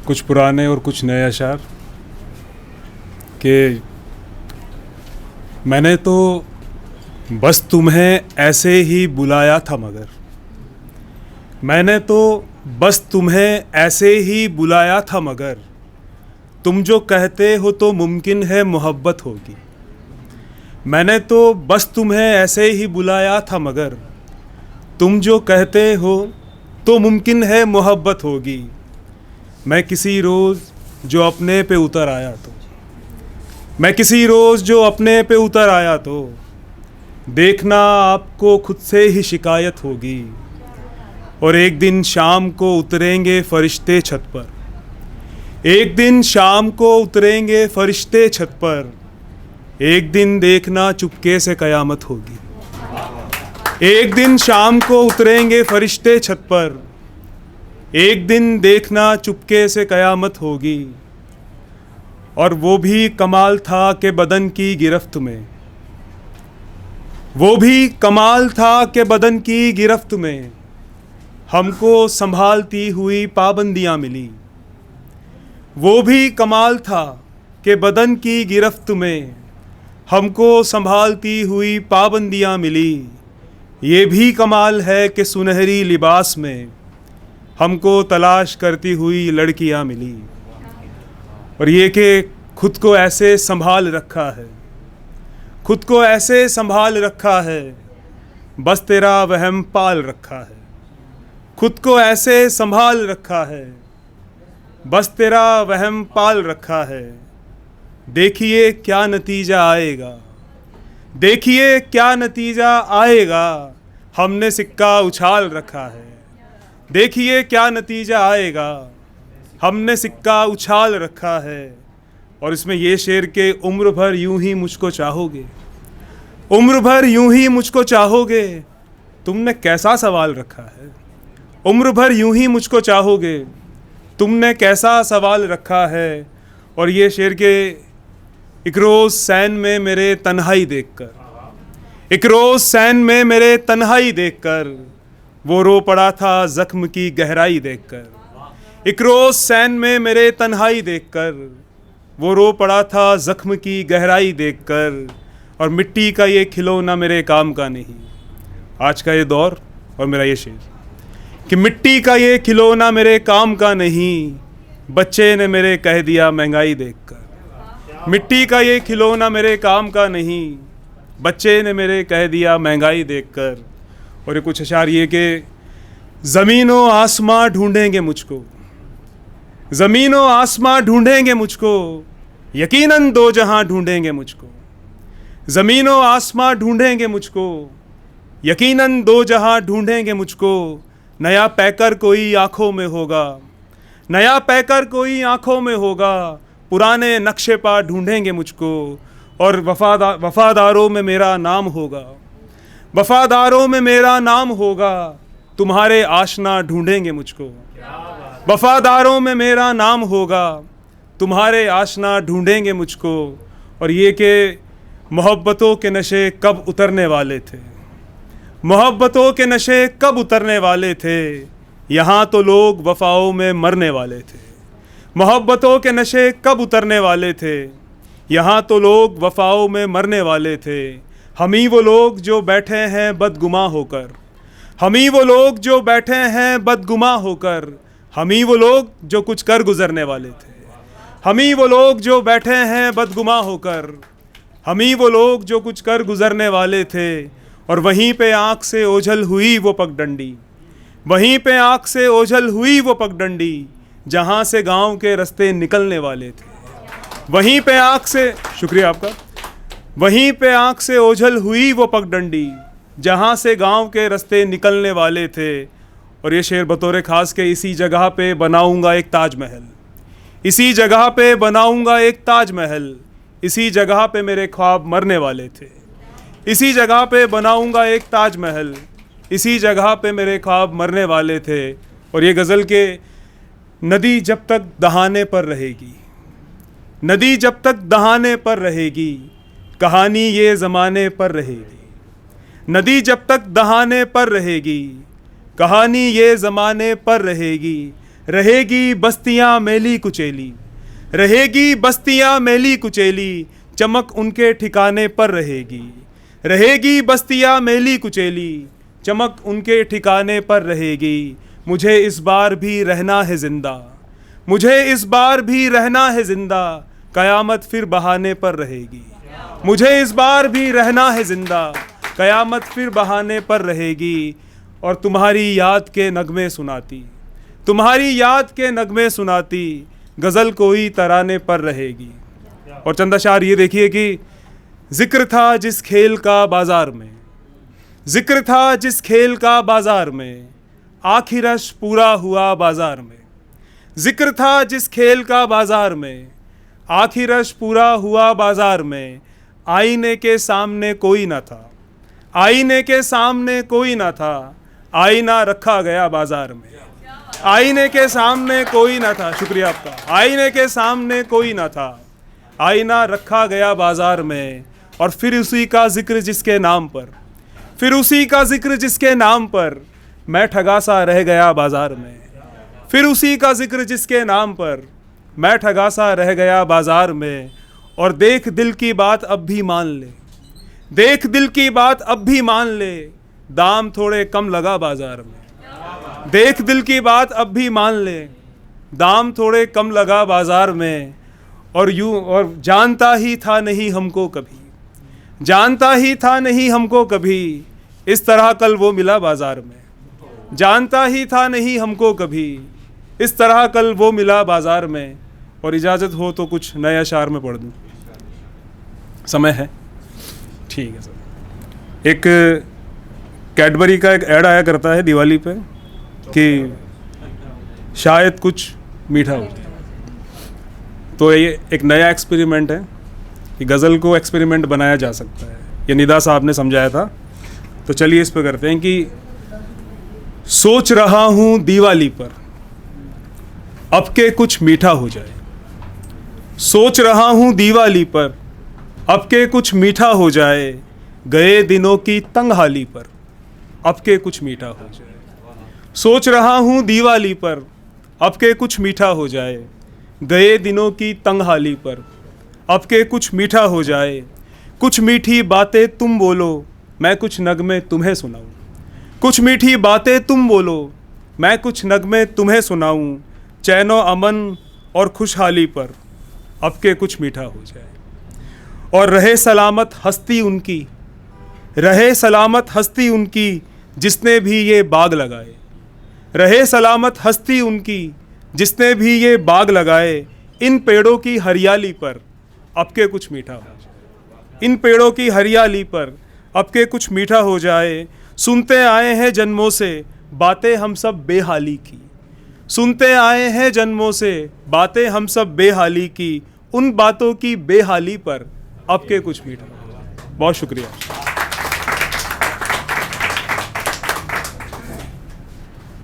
कुछ पुराने और कुछ नए अशार कि मैंने तो बस तुम्हें ऐसे ही बुलाया था मगर मैंने तो बस तुम्हें ऐसे ही बुलाया था मगर तुम जो कहते हो तो मुमकिन है मोहब्बत होगी। मैंने तो बस तुम्हें ऐसे ही बुलाया था मगर तुम जो कहते हो तो मुमकिन है मोहब्बत होगी। मैं किसी रोज़ जो अपने पे उतर आया तो मैं किसी रोज़ जो अपने पे उतर आया तो देखना आपको खुद से ही शिकायत होगी। और एक दिन शाम को उतरेंगे फरिश्ते छत पर, एक दिन शाम को उतरेंगे फरिश्ते छत पर, एक दिन देखना चुपके से कयामत होगी। एक दिन शाम को उतरेंगे फरिश्ते छत पर, एक दिन देखना चुपके से कयामत होगी। और वो भी कमाल था कि बदन की गिरफ्त में, वो भी कमाल था कि बदन की गिरफ्त में हमको संभालती हुई पाबंदियाँ मिली। वो भी कमाल था कि बदन की गिरफ्त में हमको संभालती हुई पाबंदियाँ मिली। ये भी कमाल है कि सुनहरी लिबास में हमको तलाश करती हुई लड़कियाँ मिली। और ये कि खुद को ऐसे संभाल रखा है, खुद को ऐसे संभाल रखा है, बस तेरा वहम पाल रखा है। खुद को ऐसे संभाल रखा है, बस तेरा वहम पाल रखा है। देखिए क्या नतीजा आएगा, देखिए क्या नतीजा आएगा, हमने सिक्का उछाल रखा है। देखिए क्या नतीजा आएगा, हमने सिक्का उछाल रखा है। और इसमें ये शेर के उम्र भर यूं ही मुझको चाहोगे, उम्र भर यूं ही मुझको चाहोगे, तुमने कैसा सवाल रखा है। उम्र भर यूं ही मुझको चाहोगे, तुमने कैसा सवाल रखा है। और ये शेर के एक रोज़ सैन में मेरे तन्हाई देखकर, एक रोज़ सैन में मेरे तन्हाई देखकर वो रो पड़ा था ज़ख्म की गहराई देखकर। एक रोज़ सैन में मेरे तन्हाई देखकर वो रो पड़ा था ज़ख्म की गहराई देखकर। और मिट्टी का ये खिलौना मेरे काम का नहीं। आज का ये दौर और मेरा ये शेर कि मिट्टी का ये खिलौना मेरे काम का नहीं, बच्चे ने मेरे कह दिया महंगाई देखकर। मिट्टी का ये खिलौना मेरे काम का नहीं, बच्चे ने मेरे कह दिया महंगाई देखकर। और ये कुछ अशार ये कि ज़मीनों आसमां ढूंढेंगे मुझको, ज़मीनों आसमां ढूंढेंगे मुझको, यकीनन दो जहां ढूंढेंगे मुझको। ज़मीनों आसमां ढूंढेंगे मुझको, यकीनन दो जहां ढूंढेंगे मुझको। नया पैकर कोई आँखों में होगा, नया पैकर कोई आँखों में होगा, पुराने नक्शे पा ढूंढेंगे मुझको। और वफादारों में मेरा नाम होगा, वफादारों में मेरा नाम होगा, तुम्हारे आशना ढूंढेंगे मुझको। वफादारों में मेरा नाम होगा, तुम्हारे आशना ढूंढेंगे मुझको। और ये कि मोहब्बतों के नशे कब उतरने वाले थे, मोहब्बतों के नशे कब उतरने वाले थे, यहाँ तो लोग वफाओं में मरने वाले थे। मोहब्बतों के नशे कब उतरने वाले थे, यहाँ तो लोग वफाओं में मरने वाले थे। हम ही वो लोग जो बैठे हैं बदगुमा होकर, हम ही वो लोग जो बैठे हैं बदगुमा होकर, हम ही वो लोग जो कुछ कर गुजरने वाले थे। हम ही वो लोग जो बैठे हैं बदगुमा होकर, हम ही वो लोग जो कुछ कर गुजरने वाले थे। और वहीं पे आँख से ओझल हुई वो पगडंडी, वहीं पे आँख से ओझल हुई वो पगडंडी, जहाँ से गांव के रास्ते निकलने वाले थे। वहीं पे आँख से, शुक्रिया आपका, वहीं पे आँख से ओझल हुई वो पगडंडी, जहाँ से गांव के रास्ते निकलने वाले थे। और ये शेर बतौर ख़ास के इसी जगह पे बनाऊंगा एक ताजमहल, इसी जगह पे बनाऊंगा एक ताजमहल, इसी जगह पे मेरे ख्वाब मरने वाले थे। इसी जगह पे बनाऊंगा एक ताजमहल, इसी जगह पे मेरे ख्वाब मरने वाले थे। और ये गज़ल के नदी जब तक दहाने पर रहेगी, नदी जब तक दहाने पर रहेगी, कहानी ये ज़माने पर रहेगी। नदी जब तक दहाने पर रहेगी, कहानी ये ज़माने पर रहेगी। रहेगी बस्तियां मेली कुचेली, रहेगी बस्तियां मेली कुचेली, चमक उनके ठिकाने पर रहेगी, रहेगी बस्तियां मेली कुचेली, चमक उनके ठिकाने पर रहेगी। मुझे इस बार भी रहना है जिंदा, मुझे इस बार भी रहना है जिंदा, कयामत फिर बहाने पर रहेगी। मुझे इस बार भी रहना है जिंदा, कयामत फिर बहाने पर रहेगी। और तुम्हारी याद के नगमे सुनाती, तुम्हारी याद के नगमे सुनाती, गज़ल कोई तराने पर रहेगी। और चंद अशार ये देखिए कि जिक्र था जिस खेल का बाजार में, जिक्र था जिस खेल का बाजार में, आखिरश पूरा हुआ बाजार में। जिक्र था जिस खेल का बाजार में, आखिरश पूरा हुआ बाजार में। आईने के सामने कोई ना था, आईने के सामने कोई ना था, आईना रखा गया बाजार में। आईने के सामने कोई ना था, शुक्रिया आपका। आईने के सामने कोई ना था, आईना रखा गया बाजार में। और फिर उसी का जिक्र जिसके नाम पर, फिर उसी का जिक्र जिसके नाम पर, मैं ठगा सा रह गया बाजार में। फिर उसी का जिक्र जिसके नाम पर, मैं ठगा सा रह गया बाजार में। और देख दिल की बात अब भी मान ले, देख दिल की बात अब भी मान ले, दाम थोड़े कम लगा बाजार में। देख दिल की बात अब भी मान ले, दाम थोड़े कम लगा बाजार में। और यूं और जानता ही था नहीं हमको कभी, जानता ही था नहीं हमको कभी, इस तरह कल वो मिला बाजार में। जानता ही था नहीं हमको कभी, इस तरह कल वो मिला बाजार में। और इजाज़त हो तो कुछ नए अशार में पढ़ दूँ, समय है? ठीक है सर। एक कैडबरी का एक ऐड आया करता है दिवाली पे कि शायद कुछ मीठा हो जाए। तो ये एक नया एक्सपेरिमेंट है कि गज़ल को एक्सपेरिमेंट बनाया जा सकता है। ये निदा साहब ने समझाया था। तो चलिए इस पे करते हैं कि सोच रहा हूँ दिवाली पर अब के कुछ मीठा हो जाए। सोच रहा हूँ दिवाली पर अब के कुछ मीठा हो जाए, गए दिनों की तंगहाली पर अब के कुछ मीठा हो जाए। सोच रहा हूँ दिवाली पर अब के कुछ मीठा हो जाए, गए दिनों की तंगहाली पर अब के कुछ मीठा हो जाए। कुछ मीठी बातें तुम बोलो, मैं कुछ नगमे तुम्हें सुनाऊं। कुछ मीठी बातें तुम बोलो, मैं कुछ नगमे तुम्हें सुनाऊं। चैनो अमन और खुशहाली पर अब के कुछ मीठा हो जाए। और रहे सलामत हस्ती उनकी, रहे सलामत हस्ती उनकी, जिसने भी ये बाग लगाए। रहे सलामत हस्ती उनकी, जिसने भी ये बाग लगाए। इन पेड़ों की हरियाली पर अब के कुछ मीठा हो जाए। इन पेड़ों की हरियाली पर अब के कुछ मीठा हो जाए। सुनते आए हैं जन्मों से बातें हम सब बेहाली की, सुनते आए हैं जन्मों से बातें हम सब बेहाली की। उन बातों की बेहाली पर अब के कुछ मीठा हो जाए। बहुत शुक्रिया।